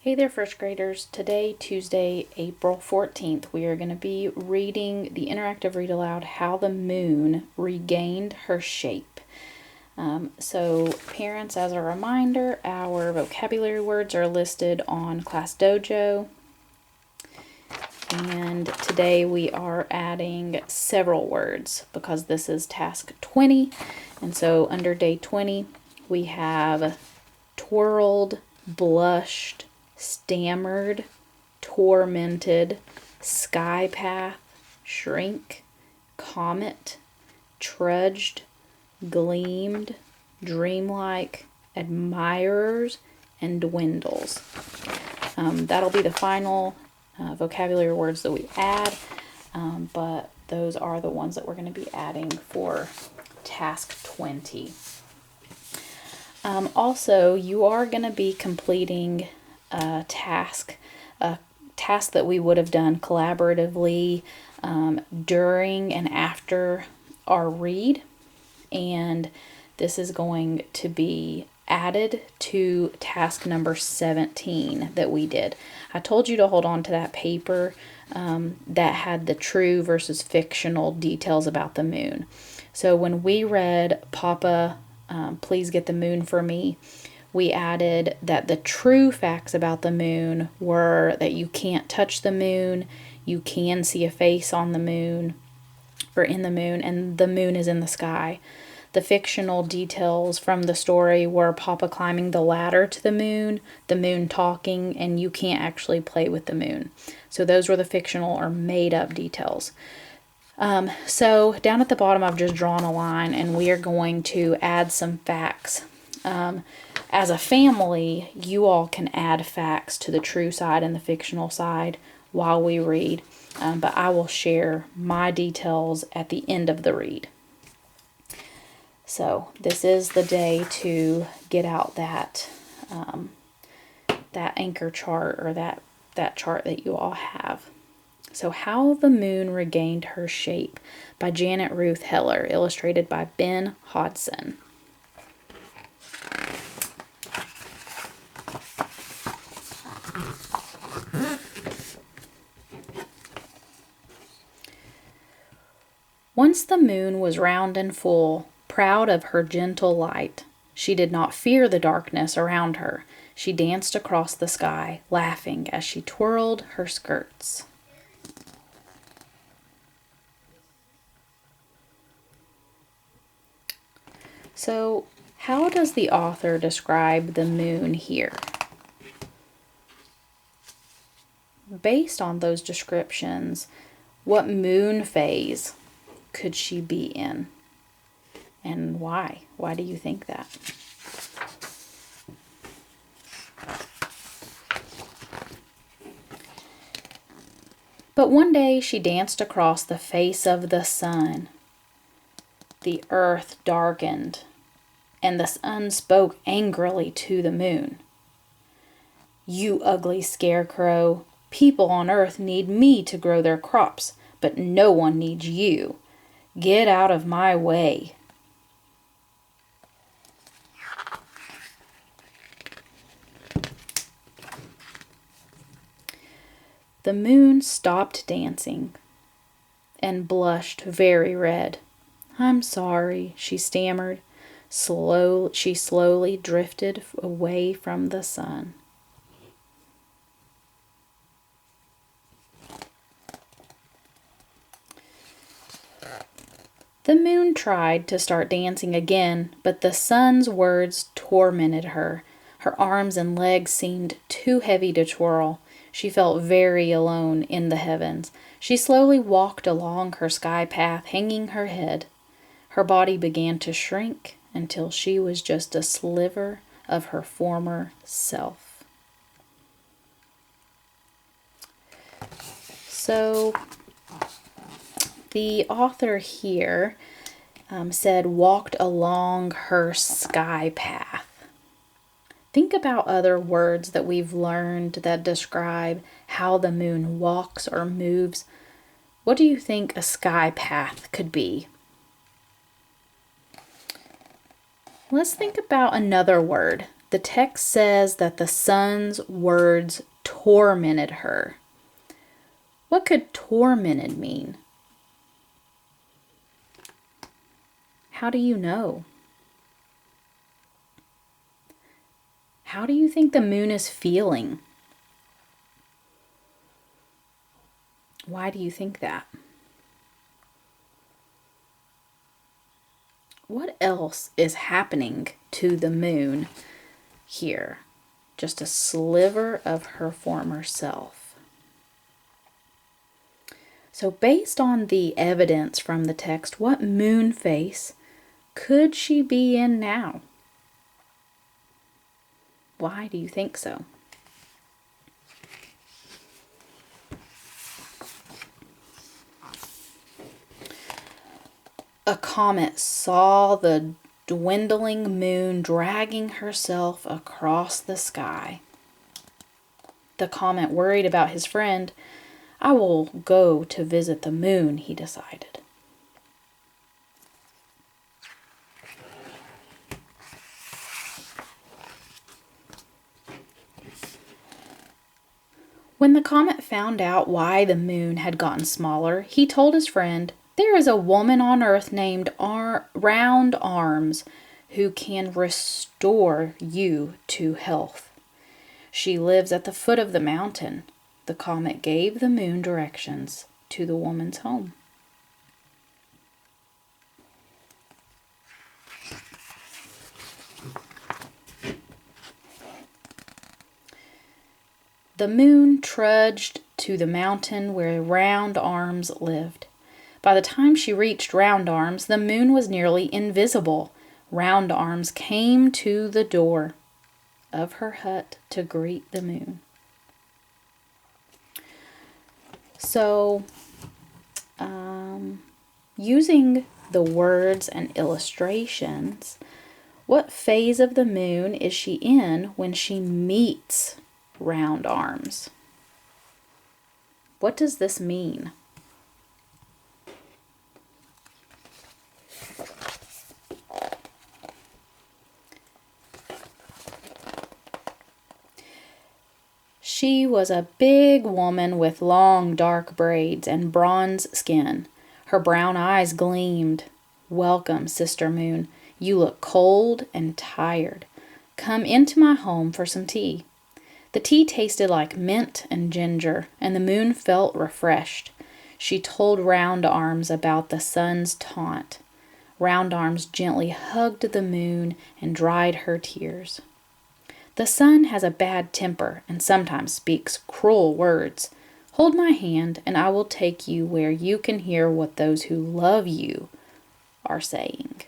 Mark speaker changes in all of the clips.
Speaker 1: Hey there, first graders. Today, Tuesday, April 14th, we are going to be reading the interactive read aloud, How the Moon Regained Her Shape. So parents, as a reminder, our vocabulary words are listed on Class Dojo. And today we are adding several words because this is task 20. And so under day 20, we have twirled, blushed, stammered, tormented, sky path, shrink, comet, trudged, gleamed, dreamlike, admirers, and dwindles. That'll be the final vocabulary words that we add, but those are the ones that we're going to be adding for task 20. Also, you are going to be completing a task that we would have done collaboratively during and after our read, and this is going to be added to task number 17 that we did. I told you to hold on to that paper that had the true versus fictional details about the moon. So when we read Papa, Please Get the Moon for Me, we added that the true facts about the moon were that you can't touch the moon, you can see a face on the moon or in the moon, and the moon is in the sky. The fictional details from the story were Papa climbing the ladder to the moon talking, and you can't actually play with the moon. So those were the fictional or made up details. So down at the bottom I've just drawn a line, and we are going to add some facts. As a family, you all can add facts to the true side and the fictional side while we read, but I will share my details at the end of the read. So this is the day to get out that anchor chart, or that chart that you all have. So How the Moon Regained Her Shape by Janet Ruth Heller, illustrated by Ben Hodson. Once the moon was round and full, proud of her gentle light. She did not fear the darkness around her. She danced across the sky, laughing as she twirled her skirts. So, how does the author describe the moon here? Based on those descriptions, what moon phase could she be in? And why? Why do you think that? But one day she danced across the face of the sun. The earth darkened, and the sun spoke angrily to the moon. "You ugly scarecrow, people on earth need me to grow their crops, but no one needs you. Get out of my way." The moon stopped dancing and blushed very red. "I'm sorry," she stammered. She slowly drifted away from the sun. The moon tried to start dancing again, but the sun's words tormented her. Her arms and legs seemed too heavy to twirl. She felt very alone in the heavens. She slowly walked along her sky path, hanging her head. Her body began to shrink until she was just a sliver of her former self. So, the author here said walked along her sky path. Think about other words that we've learned that describe how the moon walks or moves. What do you think a sky path could be? Let's think about another word The text says that the sun's words tormented her. What could tormented mean? How do you know? How do you think the moon is feeling? Why do you think that? What else is happening to the moon here? Just a sliver of her former self. So based on the evidence from the text, what moon face could she be in now? Why do you think so? A comet saw the dwindling moon dragging herself across the sky. The comet worried about his friend. I will go to visit the moon, he decided. When the comet found out why the moon had gotten smaller, he told his friend, "There is a woman on Earth named Round Arms who can restore you to health. She lives at the foot of the mountain." The comet gave the moon directions to the woman's home. The moon trudged to the mountain where Round Arms lived. By the time she reached Round Arms, the moon was nearly invisible. Round Arms came to the door of her hut to greet the moon. So, using the words and illustrations, what phase of the moon is she in when she meets Round Arms? What does this mean? She was a big woman with long dark braids and bronze skin. Her brown eyes gleamed. "Welcome, Sister Moon. You look cold and tired. Come into my home for some tea." The tea tasted like mint and ginger, and the moon felt refreshed. She told Round Arms about the sun's taunt. Round Arms gently hugged the moon and dried her tears. "The sun has a bad temper and sometimes speaks cruel words. Hold my hand and I will take you where you can hear what those who love you are saying."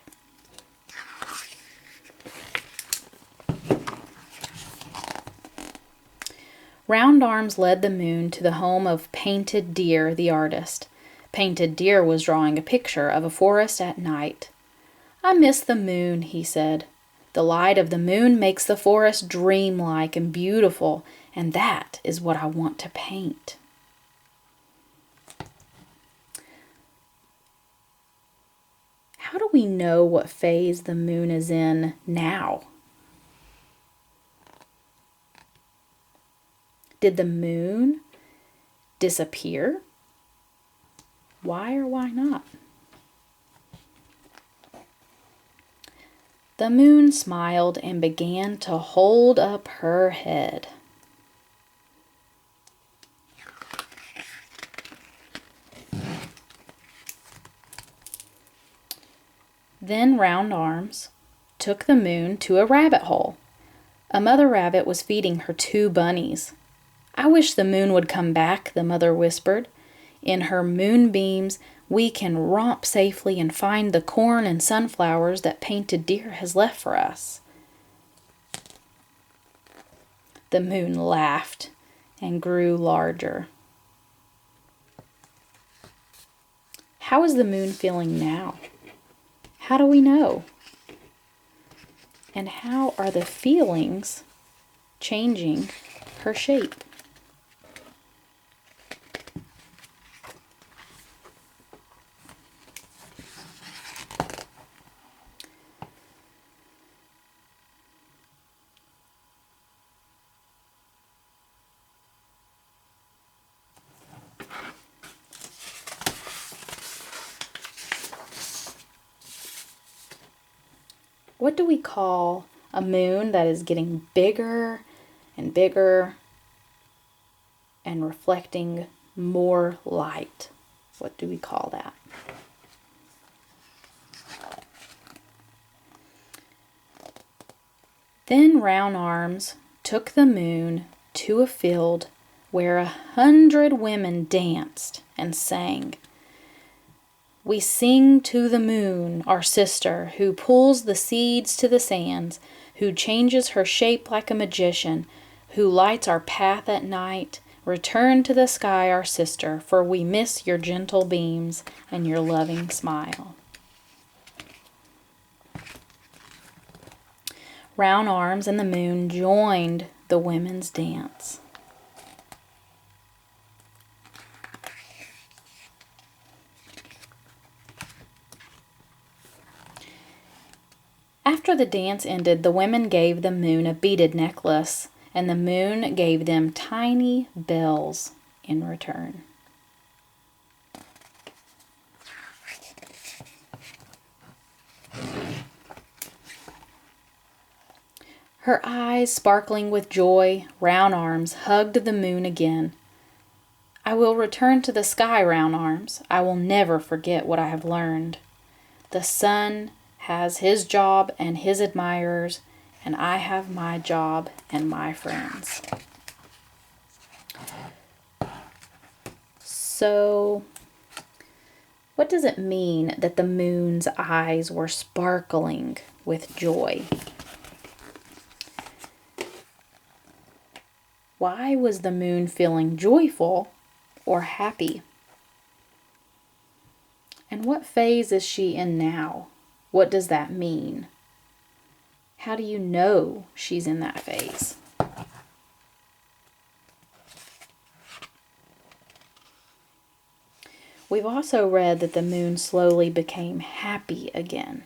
Speaker 1: Round Arms led the moon to the home of Painted Deer, the artist. Painted Deer was drawing a picture of a forest at night. "I miss the moon," he said. "The light of the moon makes the forest dreamlike and beautiful, and that is what I want to paint." How do we know what phase the moon is in now? Did the moon disappear? Why or why not? The moon smiled and began to hold up her head. Then Round Arms took the moon to a rabbit hole. A mother rabbit was feeding her 2 bunnies. "I wish the moon would come back," the mother whispered. "In her moonbeams, we can romp safely and find the corn and sunflowers that Painted Deer has left for us." The moon laughed and grew larger. How is the moon feeling now? How do we know? And how are the feelings changing her shape? what do we call a moon that is getting bigger and bigger and reflecting more light? What do we call that? Then Round Arms took the moon to a field where 100 women danced and sang. We sing to the moon, our sister, who pulls the seeds to the sands, who changes her shape like a magician, who lights our path at night. Return to the sky, our sister, for we miss your gentle beams and your loving smile. Round Arms and the moon joined the women's dance. After the dance ended, the women gave the moon a beaded necklace, and the moon gave them tiny bells in return. Her eyes sparkling with joy, Round Arms hugged the moon again. I will return to the sky, Round Arms. I will never forget what I have learned. The sun has his job and his admirers, and I have my job and my friends. So, what does it mean that the moon's eyes were sparkling with joy? Why was the moon feeling joyful or happy? And what phase is she in now? What does that mean? How do you know she's in that phase? We've also read that the moon slowly became happy again.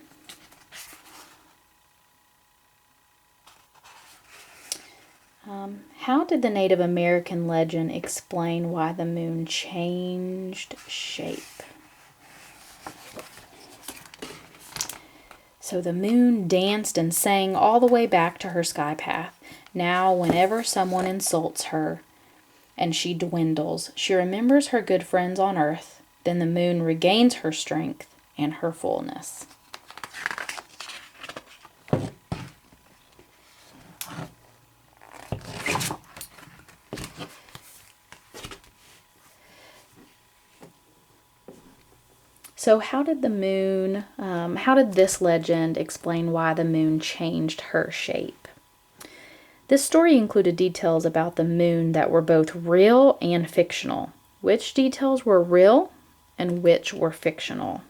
Speaker 1: How did the Native American legend explain why the moon changed shape? So the moon danced and sang all the way back to her sky path. Now, whenever someone insults her and she dwindles, she remembers her good friends on earth. Then the moon regains her strength and her fullness. So how did this legend explain why the moon changed her shape? This story included details about the moon that were both real and fictional. Which details were real and which were fictional?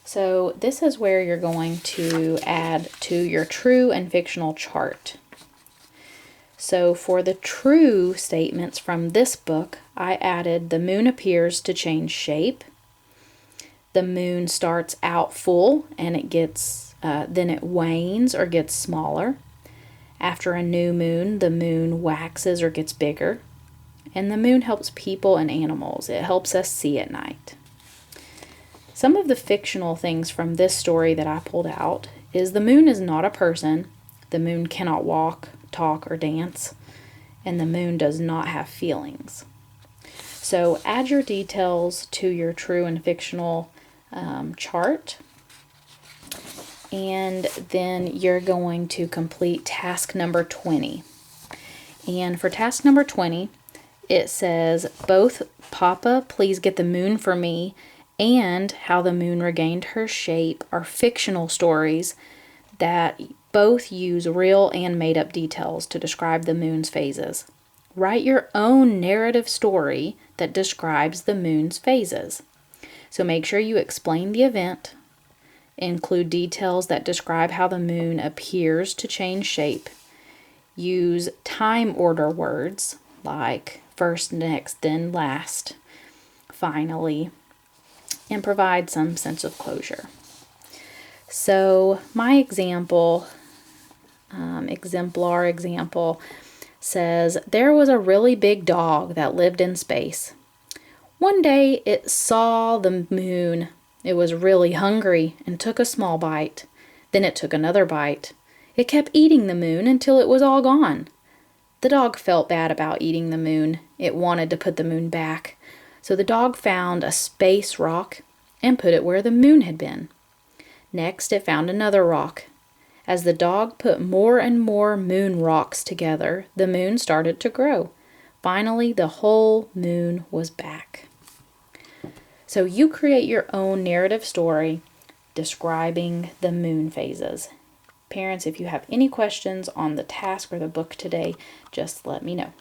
Speaker 1: So this is where you're going to add to your true and fictional chart. So for the true statements from this book, I added the moon appears to change shape. The moon starts out full and it gets, then it wanes or gets smaller. After a new moon, the moon waxes or gets bigger. And the moon helps people and animals. It helps us see at night. Some of the fictional things from this story that I pulled out is the moon is not a person. The moon cannot walk, talk, or dance, and the moon does not have feelings. So add your details to your true and fictional chart, and then you're going to complete task number 20. And for task number 20, it says, both Papa, Please Get the Moon for Me, and How the Moon Regained Her Shape are fictional stories that both use real and made-up details to describe the moon's phases. Write your own narrative story that describes the moon's phases. So make sure you explain the event, include details that describe how the moon appears to change shape, use time order words like first, next, then last, finally, and provide some sense of closure. So my exemplar example says, there was a really big dog that lived in space. One day it saw the moon It was really hungry and took a small bite. Then it took another bite. It kept eating the moon until it was all gone. The dog felt bad about eating the moon. It wanted to put the moon back. So the dog found a space rock and put it where the moon had been. Next, it found another rock. As the dog put more and more moon rocks together, the moon started to grow. Finally, the whole moon was back. So you create your own narrative story describing the moon phases. Parents, if you have any questions on the task or the book today, just let me know.